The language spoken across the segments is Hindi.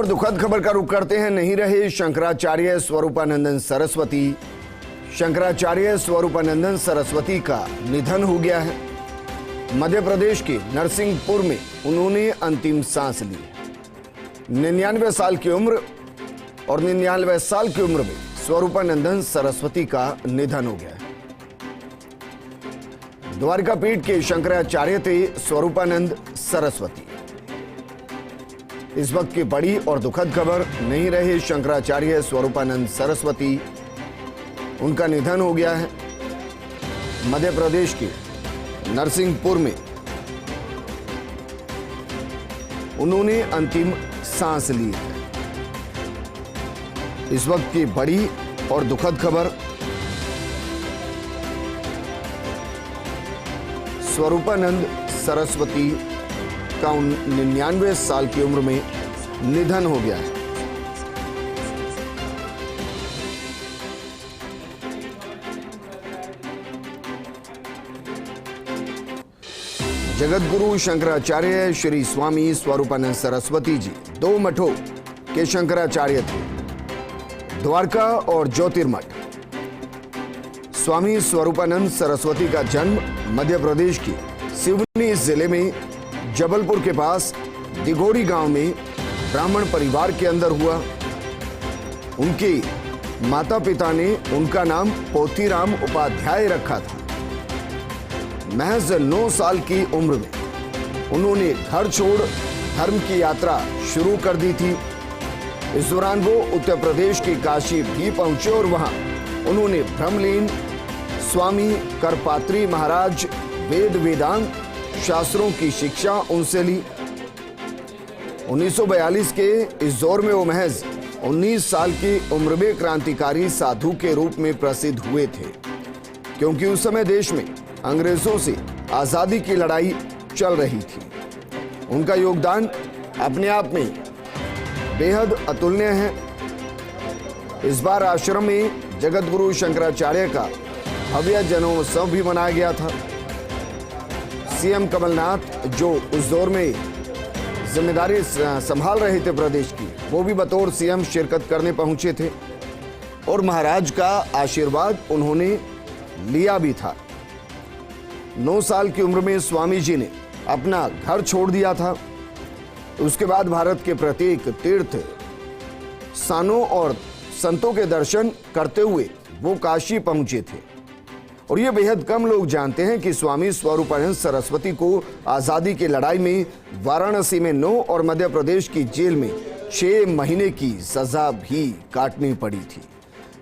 और दुखद खबर का रुख करते हैं। नहीं रहे शंकराचार्य स्वरूपानंद सरस्वती। शंकराचार्य स्वरूपानंद सरस्वती का निधन हो गया है। मध्य प्रदेश के नरसिंहपुर में उन्होंने अंतिम सांस ली। 99 साल की उम्र और 99 साल की उम्र में स्वरूपानंद सरस्वती का निधन हो गया है। द्वारका पीठ के शंकराचार्य थे स्वरूपानंद सरस्वती। इस वक्त की बड़ी और दुखद खबर, नहीं रहे शंकराचार्य स्वरूपानंद सरस्वती, उनका निधन हो गया है। मध्य प्रदेश के नरसिंहपुर में उन्होंने अंतिम सांस ली है। इस वक्त की बड़ी और दुखद खबर, स्वरूपानंद सरस्वती का 99 साल की उम्र में निधन हो गया है। जगतगुरु शंकराचार्य श्री स्वामी स्वरूपानंद सरस्वती जी 2 मठों के शंकराचार्य थे, द्वारका और ज्योतिर्मठ। स्वामी स्वरूपानंद सरस्वती का जन्म मध्य प्रदेश की सिवनी जिले में जबलपुर के पास दिघोड़ी गांव में ब्राह्मण परिवार के अंदर हुआ। उनके माता पिता ने उनका नाम पोथीराम उपाध्याय रखा था। महज 9 साल की उम्र में उन्होंने घर छोड़ धर्म की यात्रा शुरू कर दी थी। इस दौरान वो उत्तर प्रदेश के काशी भी पहुंचे और वहां उन्होंने ब्रह्मलीन स्वामी करपात्री महाराज वेद वेदांत शास्त्रों की शिक्षा उनसे ली। 1942 के इस दौर में वो महज 19 साल की उम्र में क्रांतिकारी साधु के रूप में प्रसिद्ध हुए थे, क्योंकि उस समय देश में अंग्रेजों से आजादी की लड़ाई चल रही थी। उनका योगदान अपने आप में बेहद अतुलनीय है। इस बार आश्रम में जगतगुरु शंकराचार्य का भव्य जन्मोत्सव भी मनाया गया था। सीएम कमलनाथ, जो उस दौर में जिम्मेदारी संभाल रहे थे प्रदेश की, वो भी बतौर सीएम शिरकत करने पहुंचे थे और महाराज का आशीर्वाद उन्होंने लिया भी था। 9 साल की उम्र में स्वामी जी ने अपना घर छोड़ दिया था। उसके बाद भारत के प्रत्येक तीर्थ स्थानों और संतों के दर्शन करते हुए वो काशी पहुंचे थे। और ये बेहद कम लोग जानते हैं कि स्वामी स्वरूपानंद सरस्वती को आजादी की लड़ाई में वाराणसी में 9 और मध्य प्रदेश की जेल में 6 महीने की सजा भी काटनी पड़ी थी।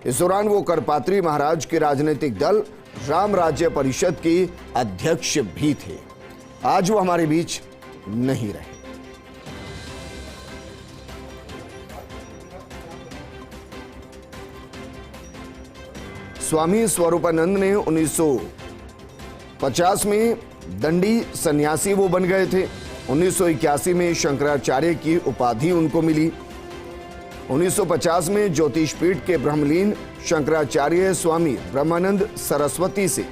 इस दौरान वो करपात्री महाराज के राजनीतिक दल राम राज्य परिषद के अध्यक्ष भी थे। आज वो हमारे बीच नहीं रहे। स्वामी स्वरूपानंद ने 1950 में दंडी सन्यासी वो बन गए थे। 1981 में शंकराचार्य की उपाधि उनको मिली। 1950 में ज्योतिष पीठ के ब्रह्मलीन शंकराचार्य स्वामी ब्रह्मानंद सरस्वती से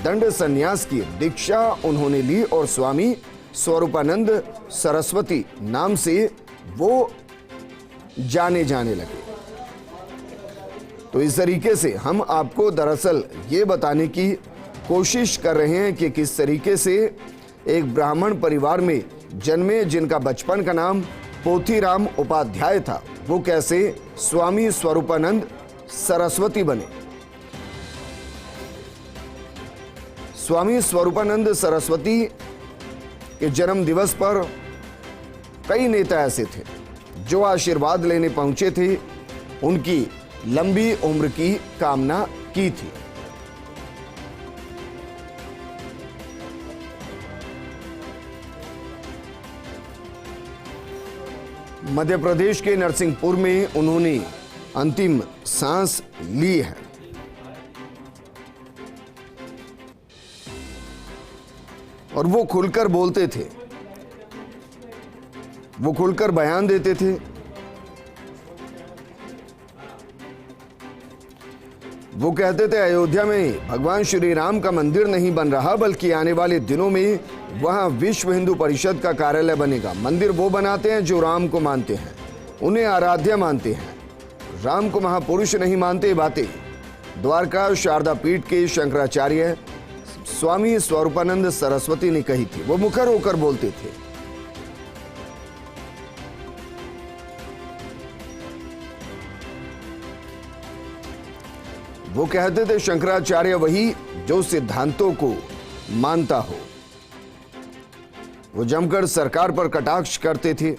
दंड सन्यास की दीक्षा उन्होंने ली और स्वामी स्वरूपानंद सरस्वती नाम से वो जाने जाने लगे। तो इस तरीके से हम आपको दरअसल ये बताने की कोशिश कर रहे हैं कि किस तरीके से एक ब्राह्मण परिवार में जन्मे, जिनका बचपन का नाम पोथीराम उपाध्याय था, वो कैसे स्वामी स्वरूपानंद सरस्वती बने। स्वामी स्वरूपानंद सरस्वती के जन्म दिवस पर कई नेता ऐसे थे जो आशीर्वाद लेने पहुंचे थे, उनकी लंबी उम्र की कामना की थी। मध्य प्रदेश के नरसिंहपुर में उन्होंने अंतिम सांस ली है। और वो खुलकर बोलते थे, वो खुलकर बयान देते थे। वो कहते थे, अयोध्या में भगवान श्री राम का मंदिर नहीं बन रहा, बल्कि आने वाले दिनों में वहां विश्व हिंदू परिषद का कार्यालय बनेगा। मंदिर वो बनाते हैं जो राम को मानते हैं, उन्हें आराध्य मानते हैं। राम को महापुरुष नहीं मानते। बातें द्वारका शारदा पीठ के शंकराचार्य स्वामी स्वरूपानंद सरस्वती ने कही थी। वो मुखर होकर बोलते थे। वो कहते थे शंकराचार्य वही जो सिद्धांतों को मानता हो। वो जमकर सरकार पर कटाक्ष करते थे।